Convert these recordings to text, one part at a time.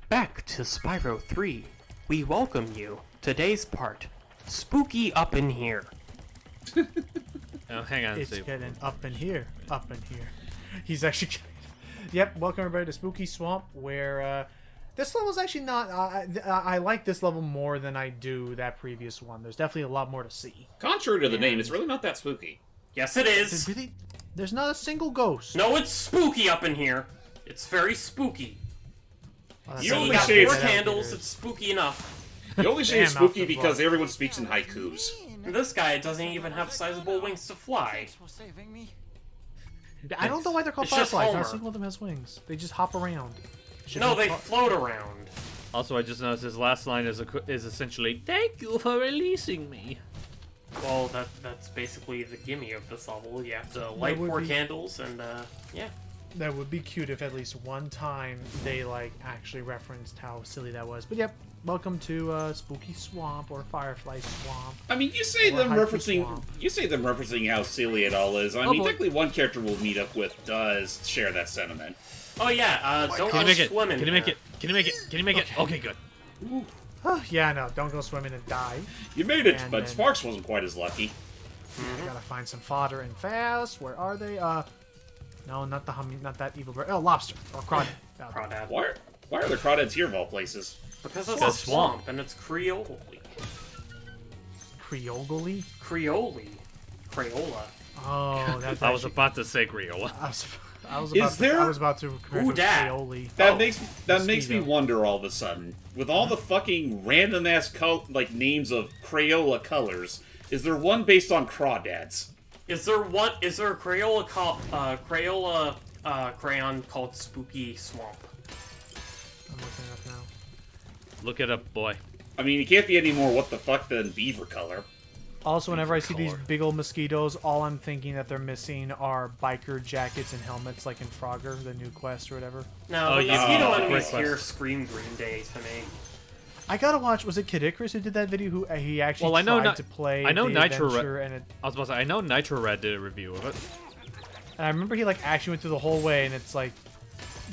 back to Spyro 3. We welcome you. Today's part, spooky up in here. Oh, hang on. It's getting up in here. He's actually... Yep, welcome everybody to Spooky Swamp, where this level's actually not... I like this level more than I do that previous one. There's definitely a lot more to see. Contrary to the name, it's really not that spooky. Yes, it is. There's not a single ghost. No, it's spooky up in here. It's very spooky. Well, You You only got say four it's- candles, it's spooky enough. You only say it's Damn, spooky off the because block. everyone speaks in haikus. This guy doesn't even have sizable wings to fly. I don't know why they're called It's just fireflies. Not a Homer. single of them has wings. They just hop around. No, they float around. Also, I just noticed his last line is essentially, "Thank you for releasing me." Well, that's basically the gimme of this level. You have to light would 4 be- candles and, yeah. That would be cute if at least one time they, like, actually referenced how silly that was. But yep, welcome to Spooky Swamp or Firefly Swamp. I mean, you say Or them haiku referencing swamp. how silly it all is. I Oh, mean, boy. technically, one character we'll meet up with does share that sentiment. Oh, yeah, don't Can go you make it? swimming. Can you make it? Can you make it? Can you make it? Okay, good. Oh, yeah, no, don't go swimming and die. You made it, And but then- Sparks wasn't quite as lucky. Gotta find some fodder and fast. Where are they? No, not that evil bird. Oh, lobster or crawdad. Crawdad. Why are there crawdads here of all places? Because it's The a swamp. swamp, and it's Creole. Creole? Creole. Crayola. Oh, that's I was actually- about to say Griola. I was Is there- about to compare Who it to dat? Creole. That Oh, makes me mosquito. wonder all of a sudden. With all the fucking random ass names of Crayola colors, is there one based on crawdads? Is there a Crayola crayon called Spooky Swamp? I'm looking it up now. Look it up, boy. I mean, it can't be any more what the fuck than beaver color. Also, whenever I see these color. big old mosquitoes, all I'm thinking that they're missing are biker jackets and helmets, like in Frogger, the new quest or whatever. No, Oh, the yeah. mosquito Oh, enemies great here quest. scream Green Day to me. I gotta watch. Was it Kid Icarus who did that video? Who he actually Well, I know tried Ni- to play. I know the Nitro adventure, and it. I was about to say, I know Nitro Red did a review of it. And I remember he like actually went through the whole way, and it's like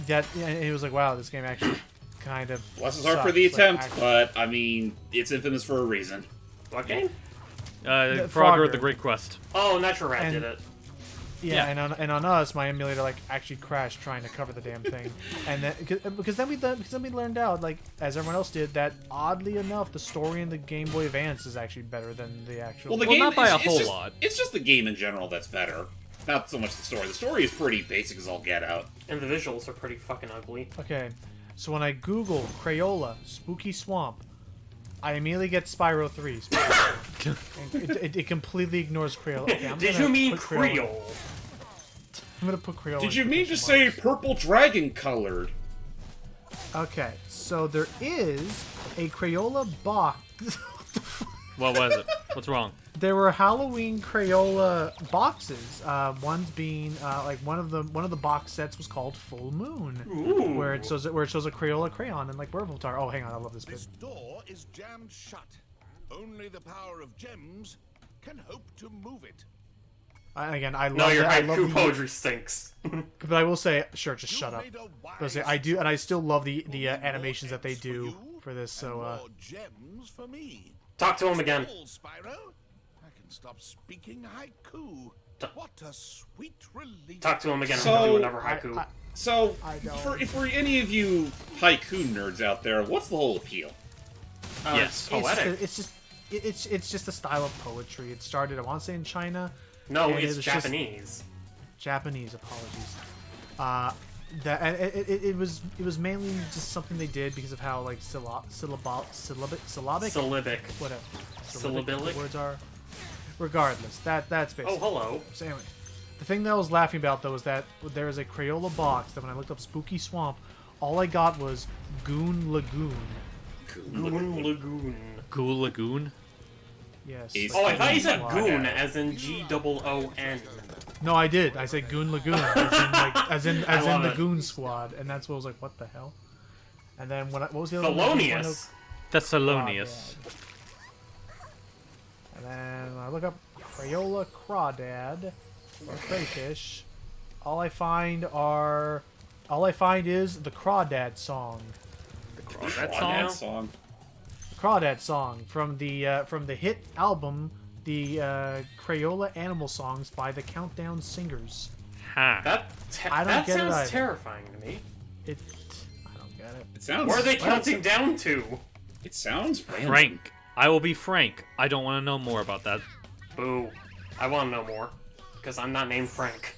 that. And he was like, "Wow, this game actually kind of." Lessons are for sucks. the Like, attempt, actually- but I mean, it's infamous for a reason. What game? Frogger, Frogger. the Great Quest. Oh, Nitro Rat And- did it. Yeah, and on us, my emulator like actually crashed trying to cover the damn thing, and then because then we learned out, like as everyone else did, that oddly enough the story in the Game Boy Advance is actually better than the actual. Well, the Well, game not by a it's whole just, lot. It's just the game in general that's better. Not so much the story. The story is pretty basic as all get out. And the visuals are pretty fucking ugly. Okay, so when I Google Crayola Spooky Swamp, I immediately get Spyro 3. And it completely ignores Crayola. Okay, I'm Did gonna you mean put Crayola- Creole? I'm gonna put Crayola. Did you in mean to quotation say marks. purple dragon colored? Okay, so there is a Crayola box. What was it? What's wrong? There were Halloween Crayola boxes. One's being like one of the box sets was called Full Moon, Ooh. where it shows a Crayola crayon and like werewolf tar. Oh, hang on, I love this bit. This door is jammed shut. Only the power of gems can hope to move it. Again, I love No, your I love haiku the, poetry stinks. but I will say, sure, just You shut up. made a I'll say, wise I do, and I still love the Only more animations that they X for do you for this. and So more gems for me. Talk to him again. All, Spyro. I can stop speaking haiku. What a sweet relief. Talk to him again. So, I'm gonna do another haiku. So, I don't- for any of you haiku nerds out there, what's the whole appeal? Yes. Poetic. it's just a style of poetry. It started, I want to say, in China. No, and it it's was just- Japanese. Japanese, apologies. That and it was mainly just something they did because of how like syllabic, Syllabic. whatever, Syllabic? the words are. Regardless, that's basically. Oh, hello. So anyway, the thing that I was laughing about though was that there is a Crayola box that when I looked up Spooky Swamp, all I got was Goon Lagoon. Goon Lagoon. Ghoul Lagoon? Yes. Is- Oh, I thought you said Wow. goon, as in G-O-O-N. No, I did. I said Goon Lagoon, as in love the it. Goon Squad, and that's what I was like, what the hell? And then what was the other one? Thelonious. Thessalonius. And then when I look up Crayola Crawdad or Crayfish, all I find is the Crawdad song. That Crawdad song. song. Crawdad song from the hit album, the Crayola Animal Songs by the Countdown Singers. Ha. I don't that get it sounds either. terrifying to me. I don't get it. It sounds. What are they counting down to? It sounds random. Frank. I will be frank. I don't want to know more about that. Boo. I want to know more. Because I'm not named Frank.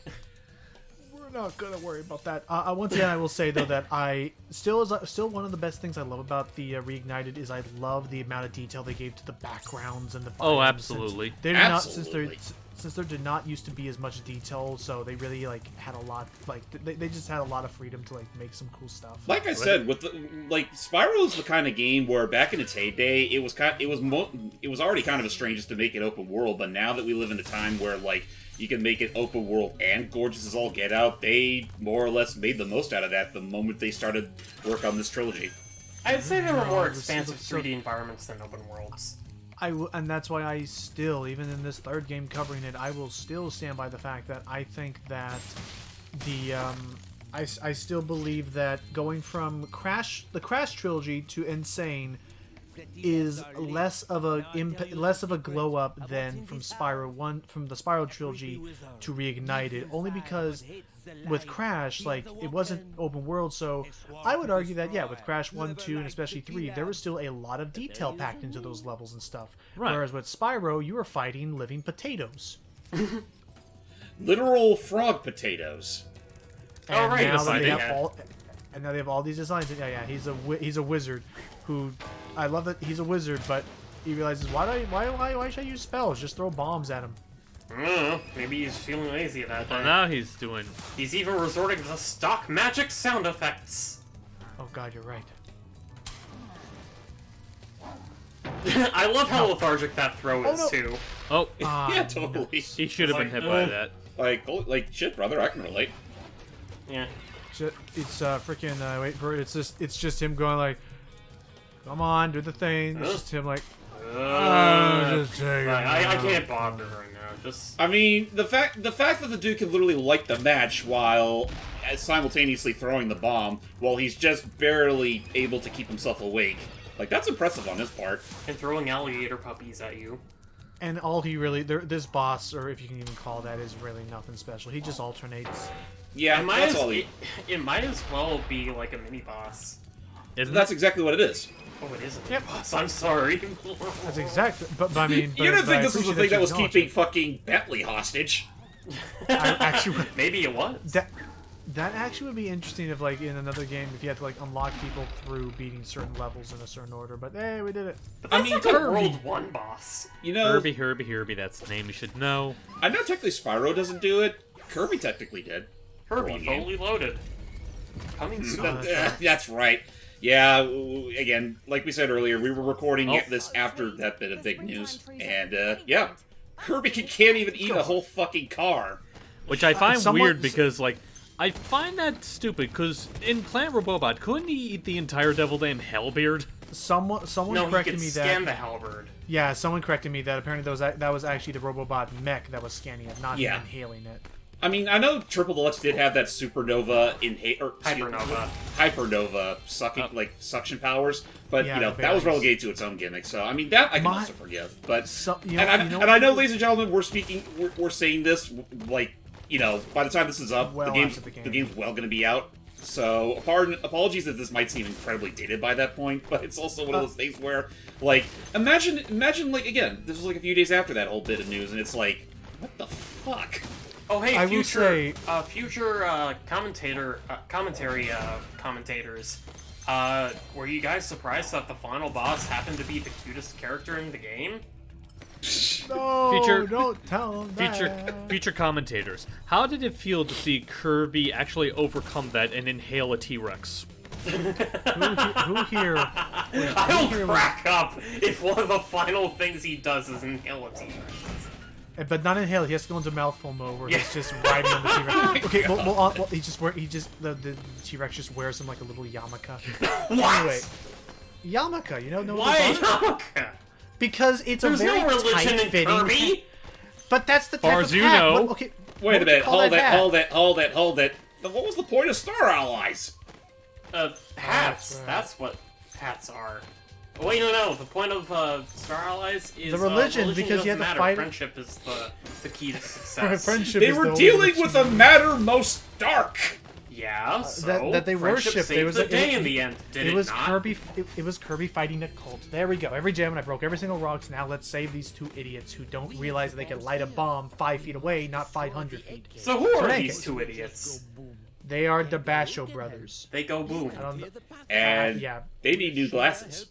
We're not gonna worry about that. Once again, I will say though that I still one of the best things I love about the Reignited is I love the amount of detail they gave to the backgrounds and the. Oh, biomes, absolutely. They did Absolutely. not since there did not used to be as much detail, so they really had a lot. They just had a lot of freedom to make some cool stuff. Like I said, with Spyro is the kind of game where back in its heyday, it was already kind of a strange just to make it open world. But now that we live in a time where you can make it open world and gorgeous as all get out, they more or less made the most out of that the moment they started work on this trilogy. I'd say there were more this is expansive so- 3D environments than open worlds. And that's why I still, even in this third game covering it, I will still stand by the fact that I think that I still believe that going from the Crash trilogy to Insane is less of a glow up than from the Spyro trilogy to Reignited, only because with Crash, it wasn't open world, so I would argue that with Crash 1, 2, and especially 3, there was still a lot of detail packed into those levels and stuff. Right. Whereas with Spyro, you were fighting living potatoes. Literal frog potatoes. And right, now the that they fighting, have and now they have all these designs. Yeah, he's a wizard who I love that he's a wizard, but he realizes why should I use spells? Just throw bombs at him. I don't know. Maybe he's feeling lazy that Well, day. now he's doing. He's even resorting to stock magic sound effects. Oh god, you're right. I love how lethargic that throw is, no. too. Oh, Yeah, totally. he should have been hit by that. Shit, brother, I can relate. Yeah. It's freaking wait for it. It's just him going come on, do the thing. It's just him just take it I now. can't bother right now. Just I mean, the fact that the dude can literally light the match while simultaneously throwing the bomb, while he's just barely able to keep himself awake, that's impressive on his part. and throwing alligator puppies at you. And all he really this boss, or if you can even call that, is really nothing special. He just alternates. Yeah, that's all It might as well be like a mini boss. Isn't That's it? exactly what it is. Oh, it is a mini Yep. boss. I'm sorry. That's exactly. But I mean, You didn't think this was the thing that was keeping keeping fucking Bentley hostage? actually, Maybe it was. that actually would be interesting if, in another game, if you had to unlock people through beating certain levels in a certain order. But hey, we did it. But that's I mean, like a Kirby- World 1 boss. You know, Herbie, that's the name you should know. I know technically Spyro doesn't do it. Kirby technically did. Herbie, One game. fully loaded. Coming soon. That's right. Yeah, again, like we said earlier, we were recording Oh. this after that bit of big news. And, yeah, Kirby can't even eat a whole fucking car. Which I find someone- weird because, I find that stupid because in Plant Robobot, couldn't he eat the entire Devil Dam Hellbeard? Someone No, he corrected could me scan that. the halberd. Yeah, someone corrected me that apparently that was actually the Robobot mech that was scanning it, not Yeah. him inhaling it. I mean, I know Triple Deluxe did have that supernova hypernova suction powers, but Yeah, the that was berries. relegated to its own gimmick. So I mean, that I can My- also forgive. But So, you and know I know, ladies and gentlemen, we're saying this by the time this is up, Well the after the game. game's well going to be out. So apologies if this might seem incredibly dated by that point, but it's also one of those things where imagine again, this was a few days after that whole bit of news, and it's what the fuck. Oh, hey, I will say- future commentators. Were you guys surprised that the final boss happened to be the cutest character in the game? No, Future- don't tell him that. Future commentators, how did it feel to see Kirby actually overcome that and inhale a T-Rex? Who here? I'll crack up if one of the final things he does is inhale a T-Rex. But not inhale. He has to go into mouthful mode where Yeah. he's just riding on the T-Rex. Okay, well, the T-Rex just wears him like a little yarmulke. What? Anyway, yarmulke. You know Why? what those are? Yarmulke? Because it's There's a very no religion in tight-fitting. Kirby. But that's the type Far of as you hat. know. What- okay, Wait what a would you minute, call hold that hat? it. What was the point of Star Allies? Hats. right. That's what hats are. Oh, wait, no. The point of Star Allies is The religion, because you have doesn't to matter. fight- Friendship is the key to success. Friendship They is the were only dealing religion. with a matter most dark. Yeah, so that they friendship worshipped. saved It was the like- day in the end. Did it was not? Kirby. It was Kirby fighting a cult. There we go. Every gem, and I broke every single rocks. Now let's save these two idiots who don't realize that they can light a bomb 5 feet away, not 500 feet. So who So are in any these case- two idiots? They are the Basho brothers. They go boom. I don't know. And yeah. they need new glasses.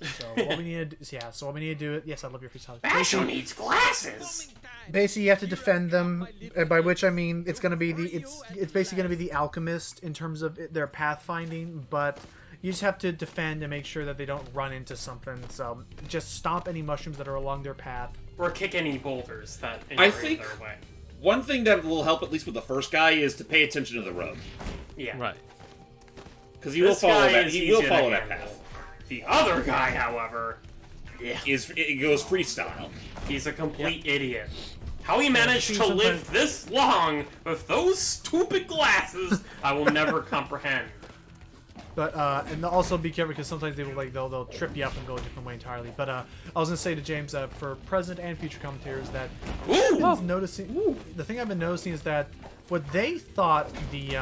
So what we need to do, so what we need to do. Yes, I love your freestyle. Basho needs glasses. Basically, you have to defend them. By which I mean it's gonna be it's basically gonna be the alchemist in terms of their pathfinding, but you just have to defend and make sure that they don't run into something. So just stomp any mushrooms that are along their path. Or kick any boulders that I enter think- their way. One thing that will help, at least with the first guy, is to pay attention to the road. Yeah. Right. Because he will This follow guy that. is He will easier to follow that handle. path. The other guy, however, It goes freestyle. he's a complete idiot. How he managed see, to live sometimes- this long with those stupid glasses, I will never comprehend. But and also be careful because sometimes they will they'll trip you up and go a different way entirely. But I was gonna say to James for present and future commentators that Ooh! I've been noticing. The thing I've been noticing is that what they thought the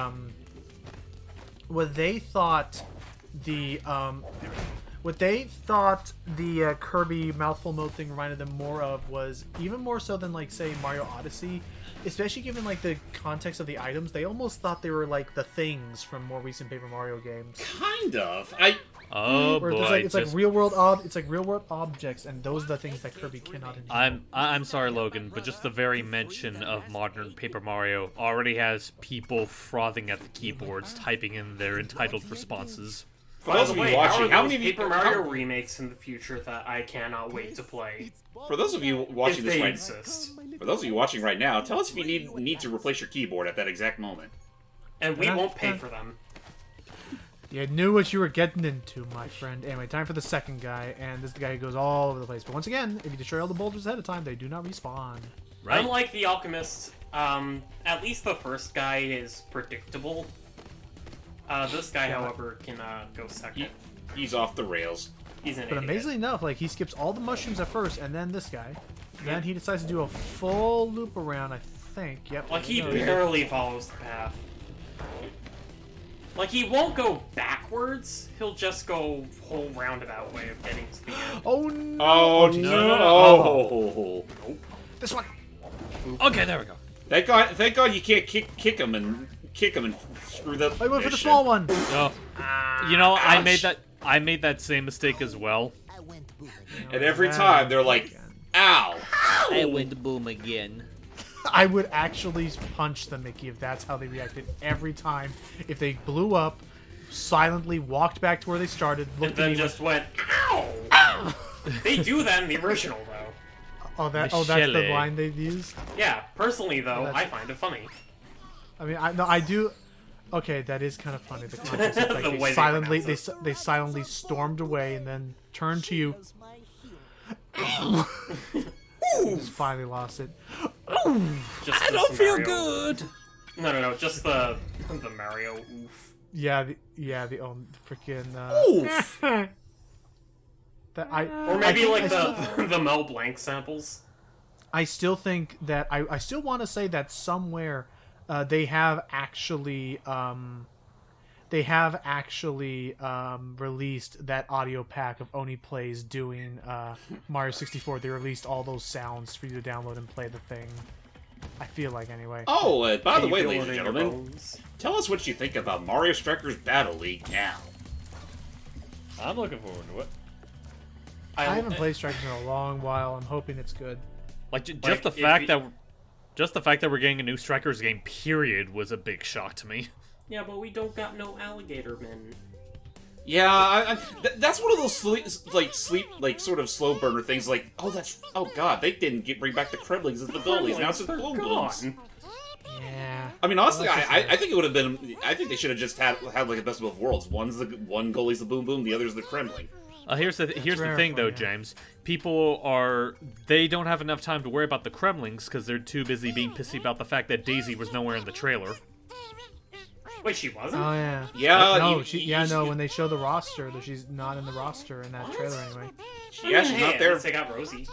Kirby mouthful mode thing reminded them more of was even more so than like say Mario Odyssey, especially given like the context of the items. They almost thought they were like the things from more recent Paper Mario games. Kind of. Oh Where boy. it's like real world objects, and those are the things that Kirby cannot enjoy. I'm sorry, Logan, but just the very mention of modern Paper Mario already has people frothing at the keyboards, typing in their entitled responses. By those the of you way, watching, how how are many those of you- Paper Mario remakes in the future that I cannot wait to play? For those of you If watching this they right, exist. for those of you watching right now, tell us if you need to replace your keyboard at that exact moment. And we won't pay for them. You knew what you were getting into, my friend. Anyway, time for the second guy, and this is the guy who goes all over the place. But once again, if you destroy all the boulders ahead of time, they do not respawn. Right? Unlike the Alchemist, at least the first guy is predictable. This guy, however, can go second. He's off the rails. He's an But idiot. amazingly enough, like he skips all the mushrooms at first, and then this guy. Then he decides to do a full loop around, I think. Yep. Like, he No, barely follows the path. Like, he won't go backwards, he'll just go whole roundabout way of getting to the end. Oh no! Oh no! This one! Okay, there we go. Thank God you can't kick him and screw the. I went for the mission. small one! No. You know, Ouch. I made that same mistake as well. And every time they're like, "Ow!" I went boom again. I would actually punch the Mickey if that's how they reacted every time. If they blew up, silently walked back to where they started, And looked at then me, just went, ow! They do that in the original, though. that's the Michele. line they've used. Yeah, personally, though, That's- I find it funny. I mean, I do. Okay, that is kind of funny. The context is like The way they silently pronounce they silently stormed away and then turned to you. Just finally lost it. Just I this don't feel Mario- good. No, just the Mario oof. Yeah, the freaking. Oof. That I Or maybe I like still- the Mel Blanc samples. I still think that I still want to say that somewhere they have actually released that audio pack of Oni Plays doing Mario 64. They released all those sounds for you to download and play the thing. I feel like anyway. Oh, by the Can you way, feel ladies it and in your gentlemen, bones? tell us what you think about Mario Strikers Battle League now. I'm looking forward to it. I haven't played Strikers in a long while. I'm hoping it's good. Like just Like, the if fact you- that just the fact that we're getting a new Strikers game, period, was a big shock to me. Yeah, but we don't got no alligator men. Yeah, that's one of those sort of slow burner things. Like, oh god, they didn't bring back the Kremlings as the goalies. Now it's just They're Boom Blooms. gone. Yeah. I mean, honestly, Well, that's I think it would have been. I think they should have just had like a best of both worlds. One goalie's the Boom Boom, the other's the Kremling. Here's the rare thing, for though, you. James. They don't have enough time to worry about the Kremlings because they're too busy being pissy about the fact that Daisy was nowhere in the trailer. Wait, she wasn't? Oh yeah. Yeah, No, you- no. When they show the roster, she's not in the roster in that What? trailer anyway. Yeah, she's Hey, not at there. least they got Rosie.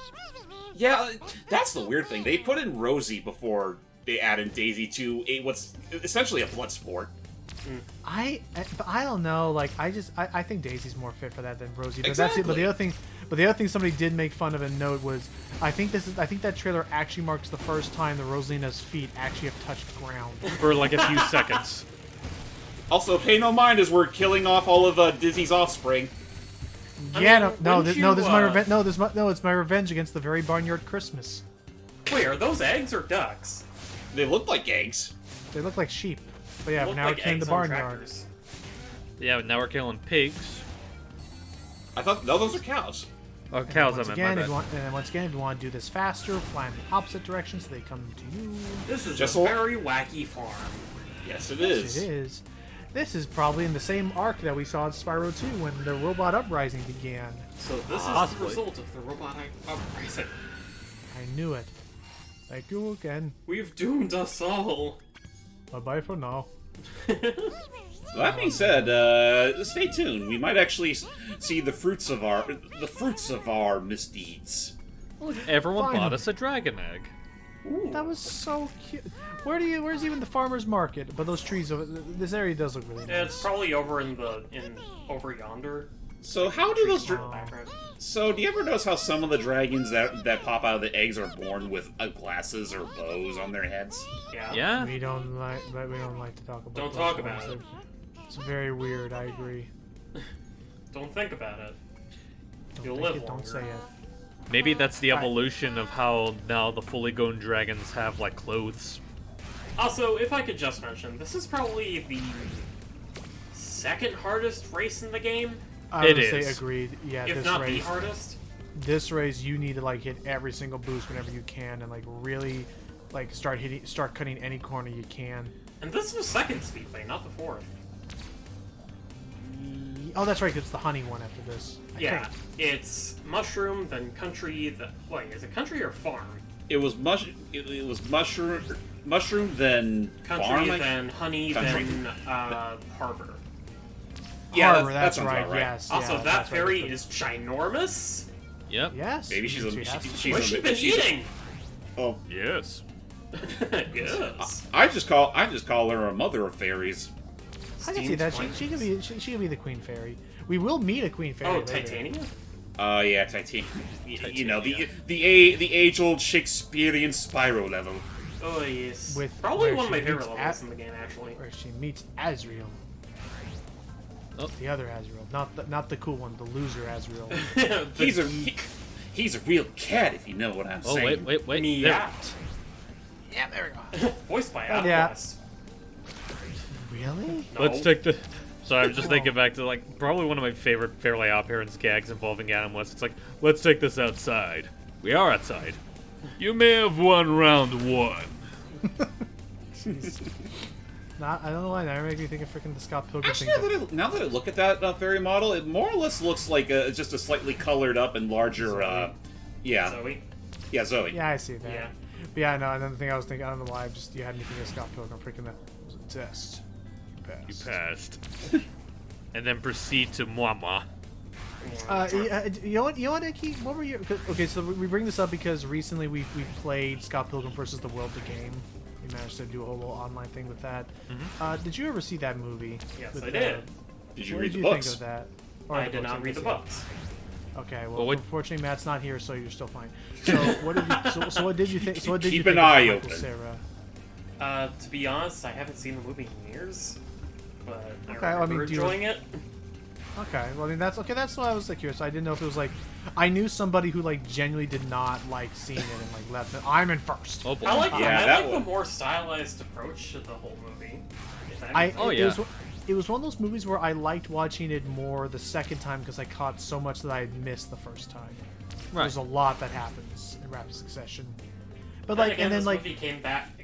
Yeah, that's the weird thing. They put in Rosie before they added Daisy to what's essentially a blood sport. I don't know. Like I think Daisy's more fit for that than Rosie. But that's it. But Exactly. the other thing somebody did make fun of and note was I think that trailer actually marks the first time that Rosalina's feet actually have touched ground. For like a few seconds. Also, pay no mind as we're killing off all of Disney's offspring. Yeah, mean, no, wouldn't no, this is my you, revenge. No, it's my revenge against the very barnyard Christmas. Wait, are those eggs or ducks? They look like eggs. They look like sheep. But yeah, Look now like it came eggs the on barnyard. tractors. Yeah, but now we're killing pigs. I thought, no, those are cows. Oh, cows, I Once meant, again, my if you bad. want, and once again, if you want to do this faster, fly in the opposite direction so they come to you. This is Just a a- very wacky farm. Yes, it It is. is. This is probably in the same arc that we saw in Spyro 2 when the robot uprising began. So this is Possibly. the result of the robotic uprising. I knew it. Thank you again. We've doomed us all. Bye-bye for now. That being said, stay tuned. We might actually see the fruits of our misdeeds. Everyone Finally. bought us a dragon egg. Ooh. That was so cute. Where's even the farmer's market? But those trees over this area does look really nice. It's probably over over yonder. So how do those? In the background. So do you ever notice how some of the dragons that pop out of the eggs are born with glasses or bows on their heads? Yeah. Yeah? We don't like to talk about. Don't those talk ones. about it. It's very weird. I agree. Don't think about it. Don't You'll think live it, longer. Don't say it. Maybe that's the evolution of how now the fully grown dragons have, like, clothes. Also, if I could just mention, this is probably the second hardest race in the game, I It would say is. agreed. Yeah, if this not race. the hardest. This race, you need to like hit every single boost whenever you can, and like really, like start cutting any corner you can. And this was second speedway, not the fourth. Oh, that's right. 'Cause it's the honey one after this. I Yeah, think. it's mushroom, then country. Wait, is it country or farm? It was mushroom, then Country, farm. then honey, Country. then harbor. Yeah, Harbor, that that's sounds right. about right. Yes. Also, yeah, that that's right, fairy that's is ginormous. Yep. right. Yes. Maybe she's a has to be. she's What's she a been she's a- eating? Oh, Yes. Yes. I just call her a mother of fairies. I can see Steamed that. plants. She could be the queen fairy. We will meet a queen fairy. Oh, later. Titania? Yeah, Titania. You know the age-old Shakespearean Spyro level. Oh, yes. With Probably where one of my she favorite meets levels in the game, actually. Where she meets Azrael. Oh. The other Azrael, not the cool one, the loser Azrael. He's a real cat, if you know what I'm Oh, saying. wait. There. Meow. Yeah, there we go. Voiced by Oh, yeah. Outcast. Really? Let's No. take the... Sorry, I'm just thinking back to, like, probably one of my favorite Fairly Odd Parents gags involving Adam West. It's like, let's take this outside. We are outside. You may have won round one. I don't know why that makes me think of freaking the Scott Pilgrim Actually, thing. now that I look at that fairy model, it more or less looks like just a slightly colored up and larger. Yeah, Zoe. yeah, Zoe. Yeah, I see that. Yeah. But yeah, no, another thing I was thinking, I don't know why, you had me thinking of Scott Pilgrim, freaking that was a test. You passed. And then proceed to Mwah. You know what, Icky? What were your... Okay, so we bring this up because recently we played Scott Pilgrim versus the World, the game. We managed to do a whole little online thing with that. Did you ever see that movie? Yes, with, I did. Did you What read did the you books? think of that? Or I the did books, not read the guess, yeah. books. Okay, well, Well, what- unfortunately Matt's not here, so you're still fine. So what did you? So what did you think? So what did Keep you think an eye of Michael open. Cera? To be honest, I haven't seen the movie in years, but I Okay, I remember mean, do you- enjoying it. Okay, well, I mean that's okay. That's why I was like curious. I didn't know if it was like I knew somebody who like genuinely did not like seeing it and like left it. I'm in first. Oh boy. I like, Yeah, I that like the one. more stylized approach to the whole movie. If I anything. Oh, it yeah. was one of those movies where I liked watching it more the second time because I caught so much that I had missed the first time. Right. There's a lot that happens in rapid succession. But Then like, again, and then this like, movie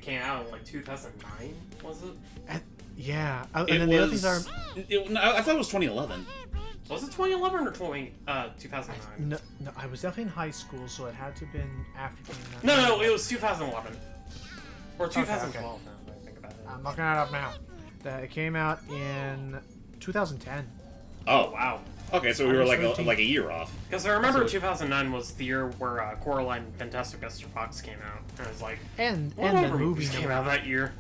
came out in like 2009, was it? yeah. And It then the other was. things No, I thought it was 2011. Was it 2011 or 2009? no, I was definitely in high school, so it had to have been after 2009. No, it was 2011 or 2012. okay. Now that I think about it. I'm looking it up now. It came out in 2010. Oh, Wow. okay, so we were like 13. a year off. Because I remember So- 2009 was the year where Coraline and Fantastic Mr. Fox came out. And I was like, And what the other movie movies came out that year?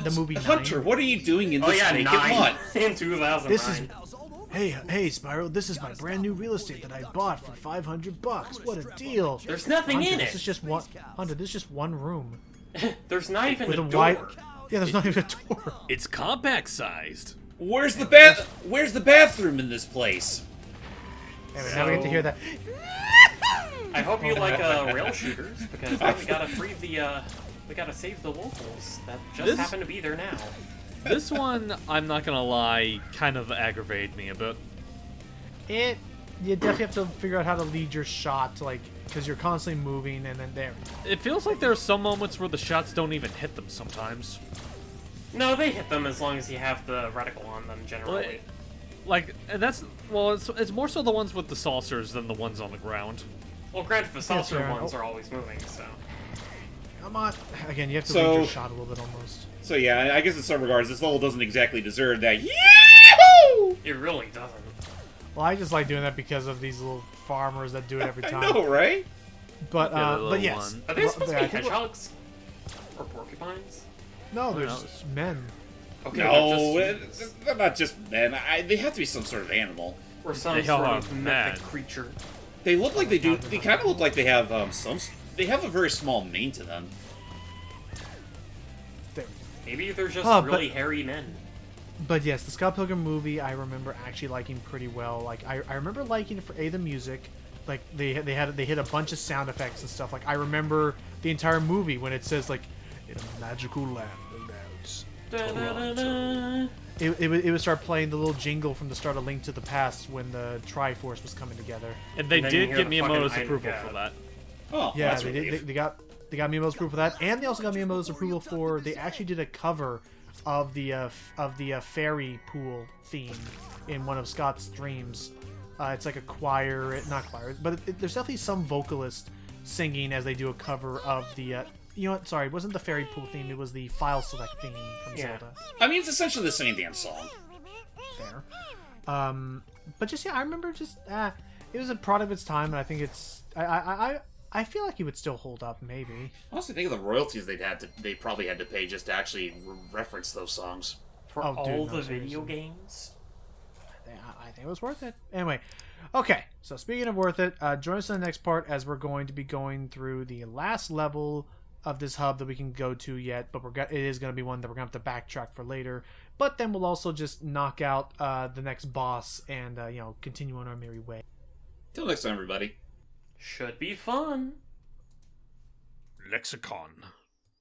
The movie Hunter, 9. what are you doing in Oh this yeah, naked 9 lot? in 2009. This is hey Spyro, this is my brand new real estate that I bought for $500. What a deal! There's nothing Hunter, in this it. is just one. Hunter, this is just one room There's not even with a a door. wide. Yeah, there's not even a door. It's compact sized. Where's the bathroom in this place? Anyway, now we get to hear that. I hope you like rail shooters because now we gotta free the we gotta save the locals that just This- happen to be there now. This one, I'm not gonna lie, kind of aggravated me a bit. You definitely have to figure out how to lead your shot, to, like, because you're constantly moving, and then there. It feels like there are some moments where the shots don't even hit them sometimes. No, they hit them as long as you have the reticle on them generally. Like, and that's, well, it's more so the ones with the saucers than the ones on the ground. Well, granted, the saucer fair. ones are always moving, so. Come on. Again, you have to So- lead your shot a little bit almost. So yeah, I guess in some regards, this level doesn't exactly deserve that. Yahoo! It really doesn't. Well, I just like doing that because of these little farmers that do it every I time. know, right? But Yeah, the little yes. one. Are they supposed to I be think we're- hedgehogs? Or porcupines? No, they're no, just men. Okay, No, they're just they're not just men. They have to be some sort of animal. or some They sort are of mad. mythic creature. They look like they do. They kind of look like they have some. They have a very small mane to them. There. Maybe they're just Oh, but- really hairy men. But yes, the Scott Pilgrim movie I remember actually liking pretty well. Like I remember liking it for the music. Like they hit a bunch of sound effects and stuff. Like I remember the entire movie when it says like in a magical land there's Da-da-da-da. it would start playing the little jingle from the start of Link to the Past when the Triforce was coming together. And they And then you did hear get the fucking Miyamoto's Iron approval God. for that. Oh, Yeah, that's they relief. got Miyamoto's approval for that, and they also got Miyamoto's approval for. They actually did a cover of the fairy pool theme in one of Scott's streams. It's like a choir, not choir, but there's definitely some vocalist singing as they do a cover of the. You know what? Sorry, it wasn't the fairy pool theme. It was the file select theme from Yeah. Zelda. I mean, it's essentially the same damn song. There. But just yeah, I remember just it was a product of its time, and I think it's I feel like it would still hold up, maybe. Honestly, think of the royalties they probably had to pay just to actually reference those songs. For Oh, dude, all no, the seriously. video games? I think it was worth it. Anyway, okay. So speaking of worth it, join us in the next part as we're going to be going through the last level of this hub that we can go to yet, but it is going to be one that we're going to have to backtrack for later. But then we'll also just knock out the next boss and continue on our merry way. Till next time, everybody. Should be fun. Lexicon.